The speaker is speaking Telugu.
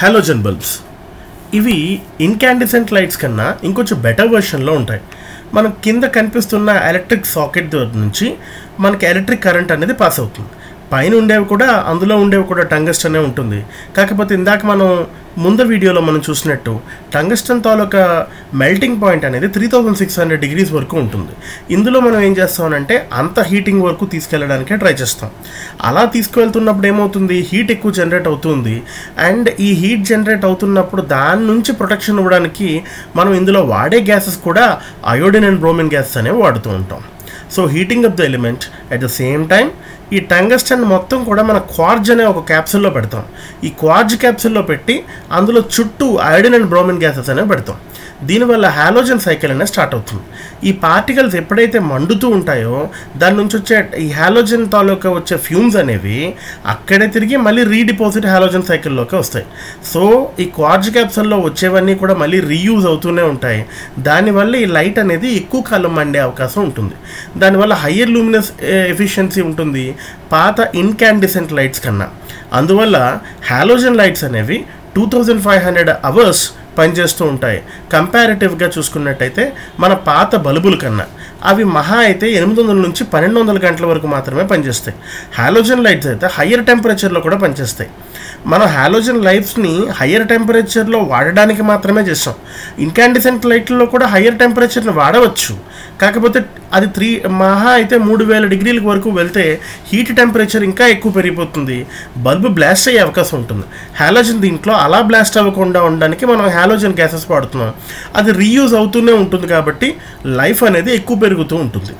హాలోజన్ బల్బ్స్ ఇవి ఇన్కాండిసెంట్ లైట్స్ కన్నా ఇంకొంచెం బెటర్ వెర్షన్లో ఉంటాయి. మనం కింద కనిపిస్తున్న ఎలక్ట్రిక్ సాకెట్ నుంచి మనకి ఎలక్ట్రిక్ కరెంట్ అనేది పాస్ అవుతుంది. పైన ఉండేవి కూడా అందులో ఉండేవి కూడా టంగస్టనే ఉంటుంది. కాకపోతే ఇందాక మనం ముందు వీడియోలో మనం చూసినట్టు టంగస్టన్ తాలూకా మెల్టింగ్ పాయింట్ అనేది 3600 డిగ్రీస్ వరకు ఉంటుంది. ఇందులో మనం ఏం చేస్తామనంటే అంత హీటింగ్ వరకు తీసుకెళ్ళడానికే ట్రై చేస్తాం. అలా తీసుకువెళ్తున్నప్పుడు ఏమవుతుంది, హీట్ ఎక్కువ జనరేట్ అవుతుంది. అండ్ ఈ హీట్ జనరేట్ అవుతున్నప్పుడు దాని నుంచి ప్రొటెక్షన్ ఇవ్వడానికి మనం ఇందులో వాడే గ్యాసెస్ కూడా అయోడిన్ అండ్ బ్రోమిన్ గ్యాసెస్ అనేవి వాడుతూ ఉంటాం. So heating up the element at the same time ఈ టంగస్టన్ మొత్తం కూడా మన క్వార్జ్ అనే ఒక క్యాప్సూల్లో పెడతాం. ఈ క్వార్జ్ క్యాప్సూల్లో పెట్టి అందులో చుట్టూ అయోడిన్ అండ్ బ్రోమిన్ గ్యాసెస్ అనేవి పెడతాం. దీనివల్ల హాలోజన్ సైకిల్ అనేది స్టార్ట్ అవుతుంది. ఈ పార్టికల్స్ ఎప్పుడైతే మండుతూ ఉంటాయో దాని నుంచి వచ్చే ఈ హాలోజన్ తాలూకా వచ్చే ఫ్యూమ్స్ అనేవి అక్కడే తిరిగి మళ్ళీ రీడిపాజిట్ హాలోజన్ సైకిల్లోకి వస్తాయి. సో ఈ క్వార్జ్ క్యాప్సూల్లో వచ్చేవన్నీ కూడా మళ్ళీ రీయూజ్ అవుతూనే ఉంటాయి. దానివల్ల ఈ లైట్ అనేది ఎక్కువ కాలం మండే అవకాశం ఉంటుంది. దానివల్ల హయ్యర్ లూమినస్ ఎఫిషియన్సీ ఉంటుంది పాత ఇన్కాండిసెంట్ లైట్స్ కన్నా. అందువల్ల హాలోజన్ లైట్స్ అనేవి 2500 అవర్స్ పనిచేస్తూ ఉంటాయి. కంపారిటివ్గా చూసుకున్నట్టయితే మన పాత బల్బుల కన్నా అవి మహా అయితే 800 నుంచి 1200 గంటల వరకు మాత్రమే పనిచేస్తాయి. హాలోజన్ లైట్స్ అయితే హయ్యర్ టెంపరేచర్లో కూడా పనిచేస్తాయి. మనం హాలోజన్ లైట్స్ని హయ్యర్ టెంపరేచర్లో వాడడానికి మాత్రమే చేస్తాం. ఇన్కాండిసెంట్ లైట్లలో కూడా హయ్యర్ టెంపరేచర్ని వాడవచ్చు. కాకపోతే అది మహా అయితే 3000 డిగ్రీల వరకు వెళ్తే హీట్ టెంపరేచర్ ఇంకా ఎక్కువ పెరిగిపోతుంది, బల్బు బ్లాస్ట్ అయ్యే అవకాశం ఉంటుంది. హాలోజన్ దీంట్లో అలా బ్లాస్ట్ అవ్వకుండా ఉండడానికి మనం హాలోజన్ గ్యాసెస్ వాడుతున్నాం. అది రీయూజ్ అవుతూనే ఉంటుంది కాబట్టి లైఫ్ అనేది ఎక్కువ పెరుగుతూ ఉంటుంది.